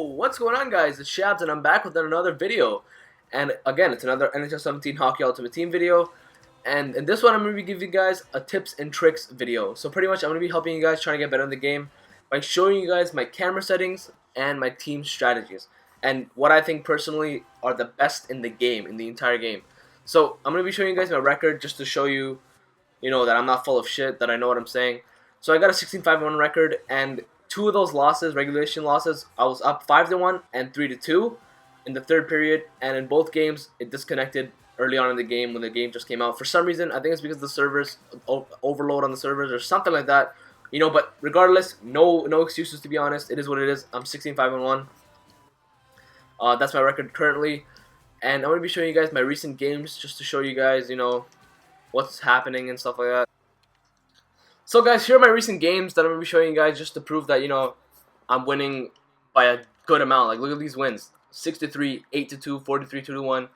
What's going on, guys? It's Shabs, and I'm back with another video. And again, it's another NHL 17 Hockey Ultimate Team video. And in this one, I'm going to be giving you guys a tips and tricks video. So pretty much, I'm going to be helping you guys trying to get better in the game by showing you guys my camera settings and my team strategies. And what I think personally are the best in the game, in the entire game. So I'm going to be showing you guys my record just to show you, that I'm not full of shit, that I know what I'm saying. So I got a 16-5-1 record, and two of those losses, regulation losses, I was up 5-1 and 3-2 in the third period, and in both games it disconnected early on in the game when the game just came out. For some reason, I think it's because the servers overload on the servers or something like that. But regardless, no excuses, to be honest. It is what it is. I'm 16-5-1. That's my record currently, and I'm gonna be showing you guys my recent games just to show you guys, what's happening and stuff like that. So guys, here are my recent games that I'm going to be showing you guys just to prove that, I'm winning by a good amount. Like, look at these wins. 6-3, 8-2, 43, 2-1.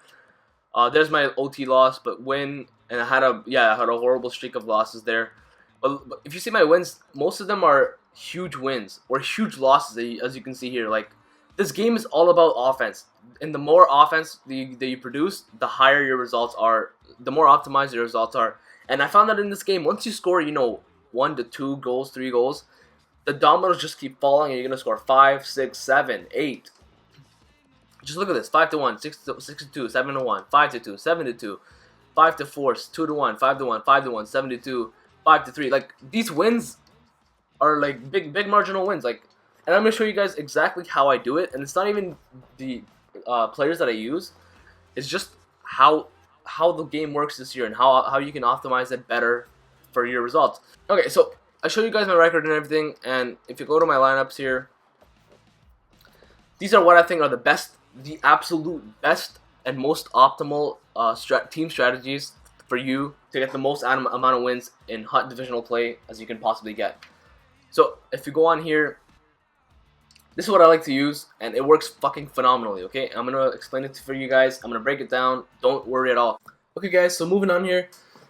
There's my OT loss, but win. And I had a horrible streak of losses there. But if you see my wins, most of them are huge wins or huge losses, as you can see here. Like, this game is all about offense. And the more offense that you produce, the higher your results are. The more optimized your results are. And I found that in this game, once you score, 1 to 2 goals, 3 goals, the dominoes just keep falling, and you're gonna score 5, 6, 7, 8. Just look at this: 5-1, 6-2, 7-1, 5-2, 7-2, 5-4, 2-1, 5-1, 5-1, 7-2, 5-3. Like, these wins are like big marginal wins. Like, and I'm gonna show you guys exactly how I do it. And it's not even the players that I use; it's just how the game works this year and how you can optimize it better for your results. Okay, so I show you guys my record and everything, and if you go to my lineups here, these are what I think are the absolute best and most optimal team strategies for you to get the most amount of wins in hot divisional play as you can possibly get. So if you go on here, this is what I like to use, and it works fucking phenomenally. Okay, I'm gonna explain it for you guys. I'm gonna break it down. Don't worry at all. Okay, guys. So moving on here.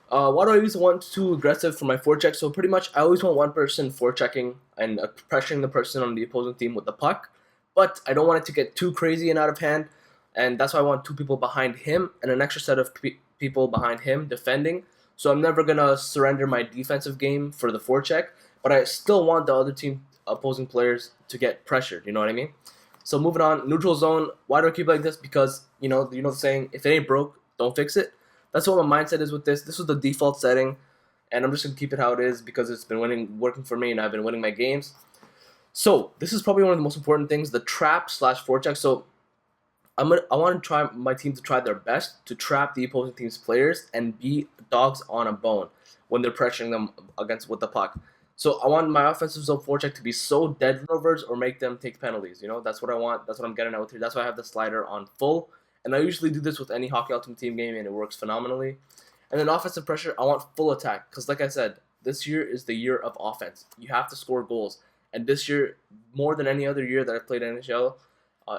Why do I always want too aggressive for my forecheck? So pretty much, I always want one person forechecking and pressuring the person on the opposing team with the puck, but I don't want it to get too crazy and out of hand, and that's why I want 2 people behind him and an extra set of people behind him defending. So I'm never gonna surrender my defensive game for the forecheck, but I still want the other team opposing players to get pressured. You know what I mean? So moving on, neutral zone. Why do I keep it like this? Because you know the saying, if it ain't broke, don't fix it. That's what my mindset is with this. This was the default setting, and I'm just going to keep it how it is because it's been working for me, and I've been winning my games. So this is probably one of the most important things, the trap/forecheck. So I want to try my team to try their best to trap the opposing team's players and be dogs on a bone when they're pressuring them with the puck. So I want my offensive zone forecheck to be so dead rovers or make them take penalties. That's what I want. That's what I'm getting at with here. That's why I have the slider on full. And I usually do this with any Hockey Ultimate Team game, and it works phenomenally. And then offensive pressure, I want full attack. Because like I said, this year is the year of offense. You have to score goals. And this year, more than any other year that I've played NHL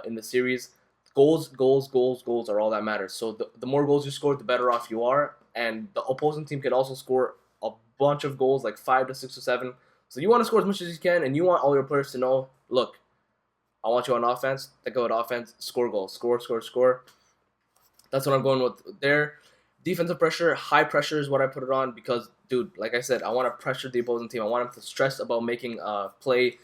in the series, goals are all that matters. So the more goals you score, the better off you are. And the opposing team can also score a bunch of goals, like 5 to 6 or 7. So you want to score as much as you can, and you want all your players to know, look, I want you on offense. Think about offense. Score goals. Score. That's what I'm going with there. Defensive pressure, high pressure is what I put it on because, dude, like I said, I want to pressure the opposing team. I want them to stress about making a play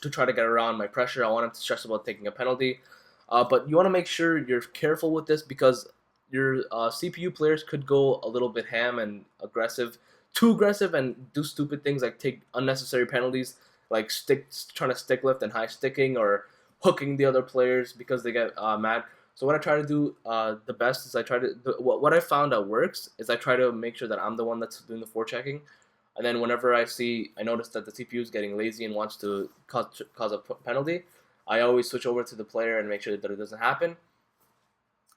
to try to get around my pressure. I want them to stress about taking a penalty. But you want to make sure you're careful with this because your CPU players could go a little bit ham and too aggressive, and do stupid things like take unnecessary penalties, like trying to stick lift and high sticking or hooking the other players because they get mad. So what I try to do the best is what I found that works is I try to make sure that I'm the one that's doing the forechecking, and then whenever I notice that the CPU is getting lazy and wants to cause a penalty, I always switch over to the player and make sure that it doesn't happen.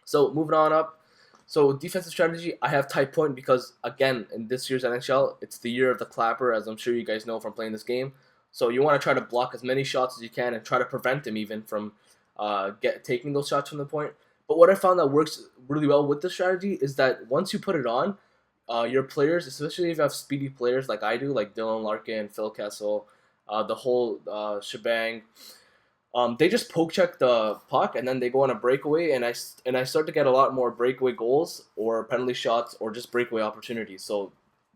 So moving on up, so defensive strategy, I have tight point because again in this year's NHL, it's the year of the clapper, as I'm sure you guys know from playing this game. So you want to try to block as many shots as you can and try to prevent them even from taking those shots from the point. But what I found that works really well with this strategy is that once you put it on, your players, especially if you have speedy players like I do, like Dylan Larkin, Phil Kessel, the whole shebang, They just poke check the puck and then they go on a breakaway, and I start to get a lot more breakaway goals or penalty shots or just breakaway opportunities. So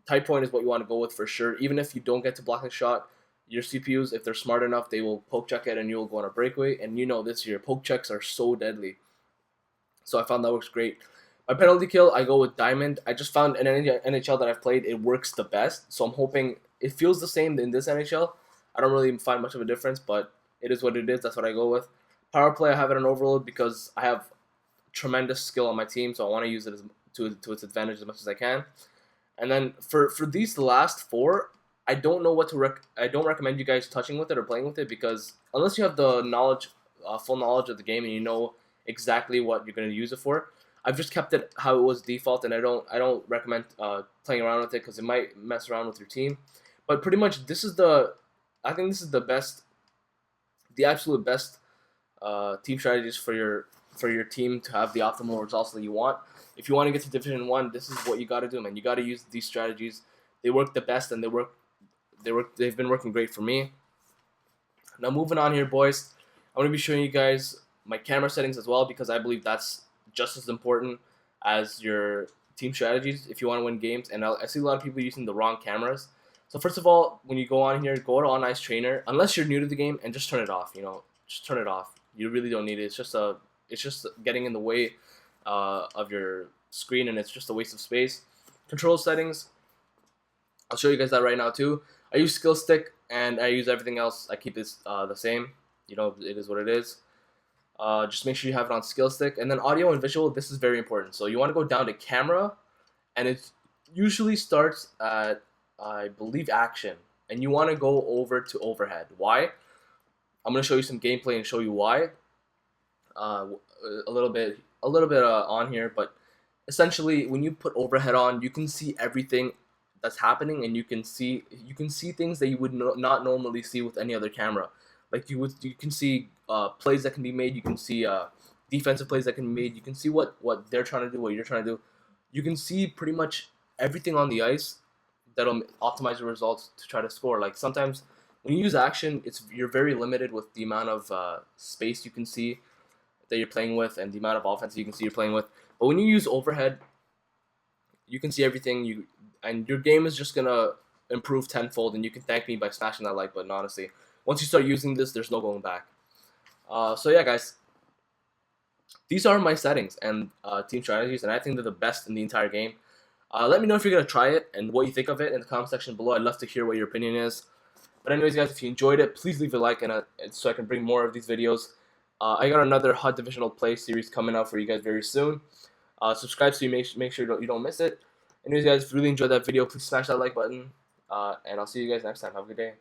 tight point is what you want to go with for sure. Even if you don't get to block the shot, your CPUs, if they're smart enough, they will poke check it and you'll go on a breakaway. And this year poke checks are so deadly. So I found that works great. My penalty kill, I go with diamond. I just found in any NHL that I've played, it works the best. So I'm hoping it feels the same in this NHL. I don't really find much of a difference, but it is what it is. That's what I go with. Power play, I have it on overload because I have tremendous skill on my team, so I want to use it to its advantage as much as I can. And then for these last four, I don't know what to I don't recommend you guys touching with it or playing with it, because unless you have the knowledge, full knowledge of the game, and you know exactly what you're going to use it for, I've just kept it how it was default, and I don't recommend playing around with it because it might mess around with your team. But pretty much I think this is the absolute best team strategies for your team to have the optimal results that you want. If you want to get to Division 1, this is what you got to do, man. You got to use these strategies. They work the best, and they've been working great for me. Now moving on here, boys, I'm going to be showing you guys my camera settings as well, because I believe that's just as important as your team strategies if you want to win games. And I see a lot of people using the wrong cameras. So first of all, when you go on here, go to On Ice Trainer, unless you're new to the game, and just turn it off. Just turn it off. You really don't need it. It's just getting in the way of your screen, and it's just a waste of space. Control settings, I'll show you guys that right now too. I use skill stick and I use everything else. I keep this the same. It is what it is. Just make sure you have it on skill stick. And then audio and visual, this is very important. So you want to go down to camera, and it usually starts at, I believe, action. And you want to go over to overhead. Why? I'm going to show you some gameplay and show you why. A little bit on here, but essentially when you put overhead on, you can see everything that's happening, and you can see things that you would not normally see with any other camera. Like you can see plays that can be made. You can see defensive plays that can be made. You can see what they're trying to do, what you're trying to do. You can see pretty much everything on the ice that'll optimize your results to try to score. Like sometimes when you use action, you're very limited with the amount of space you can see that you're playing with, and the amount of offense you can see you're playing with. But when you use overhead, you can see everything, and your game is just gonna improve tenfold. And you can thank me by smashing that like button. Honestly, once you start using this, there's no going back. So yeah, guys, these are my settings and team strategies, and I think they're the best in the entire game. Let me know if you're gonna try it and what you think of it in the comment section below. I'd love to hear what your opinion is. But anyways, guys, if you enjoyed it, please leave a like, and so I can bring more of these videos. I got another Hot Divisional Play series coming out for you guys very soon. Subscribe so you make sure you don't miss it. Anyways, guys, if you really enjoyed that video, please smash that like button. And I'll see you guys next time. Have a good day.